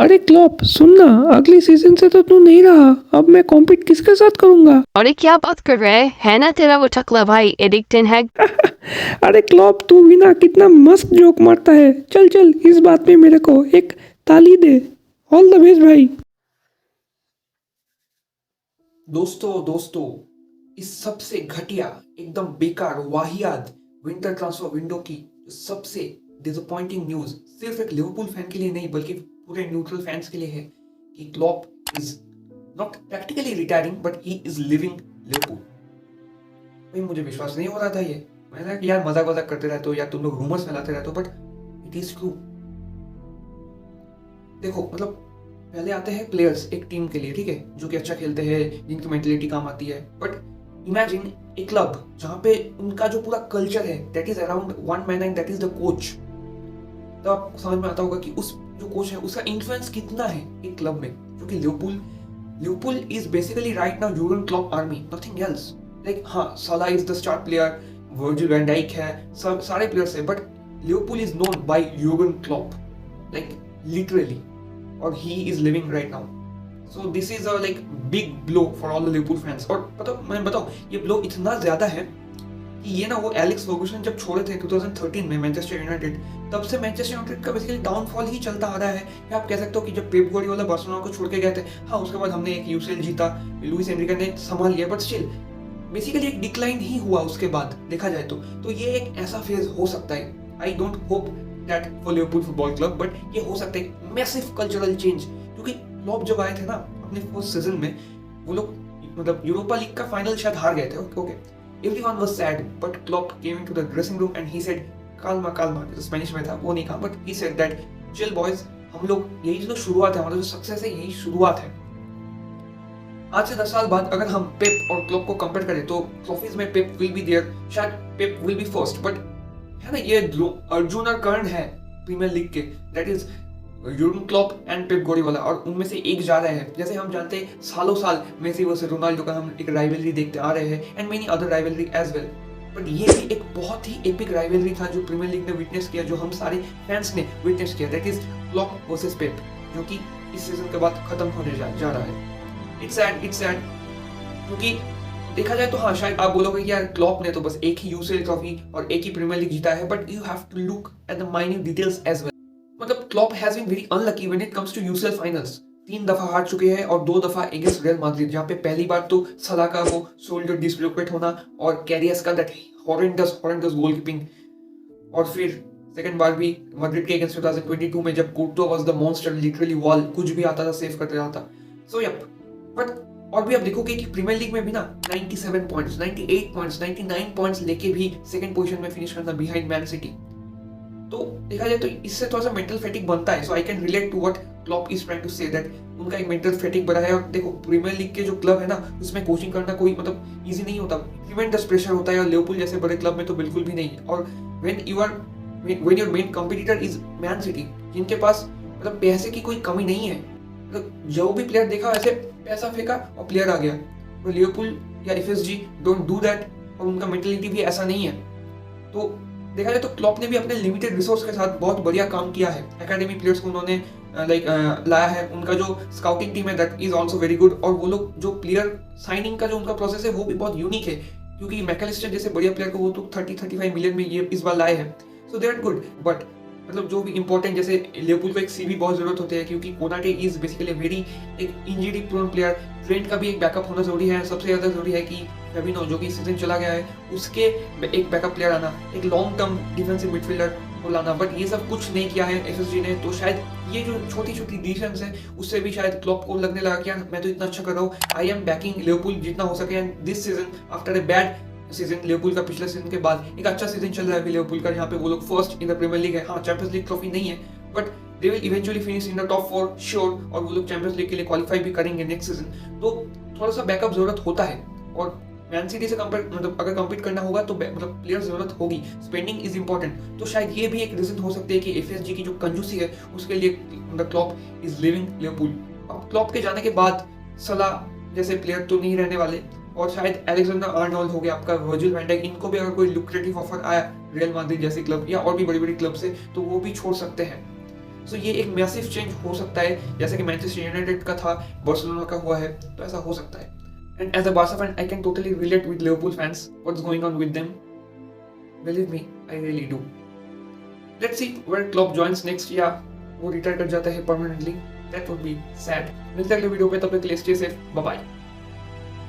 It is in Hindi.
अरे क्लॉप सुनना, अगली सीजन से तो तू नहीं रहा, अब मैं कॉम्पीट किसके साथ करूंगा? अरे क्या बात कर रहे हैं? है ना तेरा वो टकला भाई एरिक टेन हैग? अरे क्लॉप तू भी ना कितना मस्त जोक मारता है। चल चल इस बात में मेरे को एक ताली दे। ऑल द बेस्ट भाई। दोस्तों दोस्तों, इस सबसे घटिया, एकदम बेकार, वाहियात विंटर ट्रांसफर विंडो की सबसे डिसअपॉइंटिंग न्यूज सिर्फ एक लिवरपूल फैन के लिए नहीं बल्कि पूरे न्यूट्रल फैंस के लिए है कि Klopp is not practically retiring but he is living Liverpool. भाई मुझे विश्वास नहीं हो रहा था ये। मैंने कहा कि यार मजाक वजाक करते रहते हो या तुम लोग रूमर्स फैलाते रहते हो, बट इट इज ट्रू। देखो मतलब पहले आते हैं प्लेयर्स एक टीम के लिए, ठीक है, जो कि अच्छा खेलते हैं, जिनकी मेंटेलिटी काम आती है। बट इमेजिन एक क्लब जहां पे उनका जो पूरा कल्चर है that is around one man and that is the coach. तो आपको समझ में आता होगा कि उस जो कोच है उसका इन्फ्लुएंस कितना है एक क्लब में, जो कि Liverpool is basically right now Jurgen Klopp army, nothing else. Like हाँ, Salah is the star player, Virgil van Dijk है, सब सारे प्लेयर्स है, but Liverpool is known by Jurgen Klopp, like literally, और he is living right now. So this is a like big blow for all the Liverpool fans. और मैं बताऊं ये ब्लो इतना ज्यादा है कि ये ना वो एलेक्स फर्गुसन जब छोड़े थे 2013 में मैनचेस्टर यूनाइटेड, तब से मैनचेस्टर यूनाइटेड का बेसिकली डाउनफॉल ही चलता आ रहा है। या आप कह सकते हो कि जब पेप गार्डियोला बार्सिलोना को छोड़ के गए थे, हाँ उसके बाद हमने एक यूसीएल जीता, लुइस एनरिके ने संभाल लिया, बट स्टिल बेसिकली एक डिक्लाइन ही हुआ उसके बाद देखा जाए तो ये एक ऐसा फेज हो सकता है। I don't hope that for Liverpool football club, but ये हो सकता है मैसिव कल्चरल चेंज, क्योंकि क्लॉप जब आए थे ना अपने फर्स्ट सीजन में, वो लोग मतलब यूरोपा लीग का फाइनल शायद हार गए थे, okay, everyone was sad, but Klopp came into the dressing room and he said काल्मा काल्मा, जो स्पेनिश में था वो नहीं कहा, but he said that chill boys, हम लोग यही जो शुरुआत है, हमारा जो सक्सेस है यही शुरुआत है। आज से 10 साल बाद अगर हम पेप और क्लॉप को कंपेयर करें तो ट्रॉफीज में पेप विल बी देयर, शायद Pep will be first, but है ना ये अर्जुन और कर्ण है प्रीमियर लीग के, that is Jurgen Klopp and Pep Guardiola, और उनमें से एक जा रहे हैं। जैसे हम जानते हैं सालों साल मेसी वर्सेस रोनाल्डो का हम एक राइवलरी देखते आ रहे हैं and many other rivalry as well, but ये भी एक बहुत ही एपिक राइवलरी था जो प्रीमियर लीग ने विटनेस किया, जो हम सारे फैंस ने विटनेस किया, दैट इज क्लॉप वर्सेस पेप, जो कि इस सीजन के बाद खत्म होने जा रहा है। इट्स सैड क्योंकि देखा जाए तो हाँ शायद आप बोलोगे कि यार क्लॉप ने तो बस एक ही यूसीएल ट्रॉफी और एक ही प्रीमियर लीग जीता है, but you have to look at the minute details as well. मतलब Klopp has been very unlucky when it comes to UCL finals. 3 दफा हार चुके हैं और 2 दफा अगेंस्ट रियल मैड्रिड, जहां पे पहली बार तो सला का वो शोल्डर डिसलोकेट होना और कैरियस का दैट हॉरेंडस गोलकीपिंग, और फिर सेकंड बार भी मैड्रिड के अगेंस्ट 2022 में जब Courtois was the monster, literally wall कुछ भी आता था सेव करते रहा था। सो यप, बट और भी आप देखोगे कि प्रीमियर लीग में भी ना 97 पॉइंट्स, 98 पॉइंट्स, 99 पॉइंट्स लेके भी सेकंड पोजीशन में फिनिश करना बिहाइंड मैन सिटी। तो देखा जाए तो इससे थोड़ा सा मेंटल फैटिक बनता है। So I can relate to what Klopp is trying to say, that उनका एक मेंटल फैटिक बना है। और देखो प्रीमियर लीग के जो क्लब है ना उसमें कोचिंग करना कोई मतलब इजी नहीं होता, ट्रिमेंडस प्रेशर होता है, और लिवरपूल जैसे बड़े क्लब में तो बिल्कुल भी नहीं। और when your main competitor is man city, जिनके पास मतलब पैसे की कोई कमी नहीं है, मतलब जो भी प्लेयर देखा वैसे पैसा फेंका और प्लेयर आ गया, और लिवरपूल या एफएसजी डोंट डू दैट, और उनका मेंटालिटी भी ऐसा नहीं है। तो देखा जाए तो क्लॉप ने भी अपने लिमिटेड रिसोर्स के साथ बहुत बढ़िया काम किया है। एकेडमी प्लेयर्स को उन्होंने लाया है, उनका जो स्काउटिंग टीम है that is also very good, और वो लोग जो प्लेयर साइनिंग का जो उनका प्रोसेस है वो भी बहुत यूनिक है, क्योंकि मैकलिस्टर जैसे बढ़िया प्लेयर को वो तो 30-35 मिलियन में ये इस बार लाए हैं। सो दे आर गुड, बट मतलब जो भी इंपॉर्टेंट, जैसे लिवरपूल को एक सीवी बहुत जरूरत होती है, क्योंकि कोनाटे इज बेसिकली वेरी एक इंजरी प्रोन प्लेयर। ट्रेंट का भी एक बैकअप होना जरूरी है। सबसे ज्यादा जरूरी है कि फेबिनो जो कि सीजन चला गया है उसके एक बैकअप प्लेयर आना, एक लॉन्ग टर्म डिफेंसिव मिडफील्डर को लाना, बट ये सब कुछ नहीं किया है एफएसजी ने। तो शायद ये जो छोटी छोटी डिसीजंस है उससे भी शायद क्लॉप को लगने लगा कि यार मैं तो इतना अच्छा कर रहा हूँ, आई एम बैकिंग लिवरपूल जितना हो सके। And this season after a bad season, Liverpool का पिछले सीजन के बाद एक अच्छा सीजन चल रहा है लिवरपूल का, जहाँ पे वो लोग first in the premier league है। हाँ चैंपियंस लीग ट्रॉफी नहीं है, but they will eventually finish in the top 4 sure, और वो लोग चैंपियंस लीग के लिए क्वालिफाई भी करेंगे नेक्स्ट सीजन। तो थोड़ा सा बैकअप जरूरत होता है, और मैन सिटी से कंपेयर मतलब अगर कंपीट करना होगा तो मतलब प्लेयर जरूरत होगी, स्पेंडिंग इज इंपॉर्टेंट। तो शायद ये भी एक रीजन हो सकती है कि एफएसजी की जो कंजूसी है उसके लिए क्लॉप इज लिविंग लिवरपूल। अब क्लॉप के जाने के बाद सला जैसे प्लेयर तो नहीं रहने वाले, और शायद अलेक्जेंडर आर्नोल्ड हो गया, आपका वर्जिल वैन डाइक, इनको भी अगर कोई लुक्रेटिव ऑफर आया रियल मैड्रिड जैसी क्लब या और भी बड़ी बड़ी क्लब से तो वो भी छोड़ सकते हैं। सो ये एक मैसिव चेंज हो सकता है, जैसे कि मैनचेस्टर यूनाइटेड का था, बार्सिलोना का हुआ है, तो ऐसा हो सकता है. And as a Barca fan I can totally relate with Liverpool fans what's going on with them. Believe me, I really do. Let's see where club joins next, या वो रिटायर कर जाता है permanently. That would be sad. मिलते हैं अगले वीडियो पे, तब तक के लिए स्टे सेफ, बाय बाय.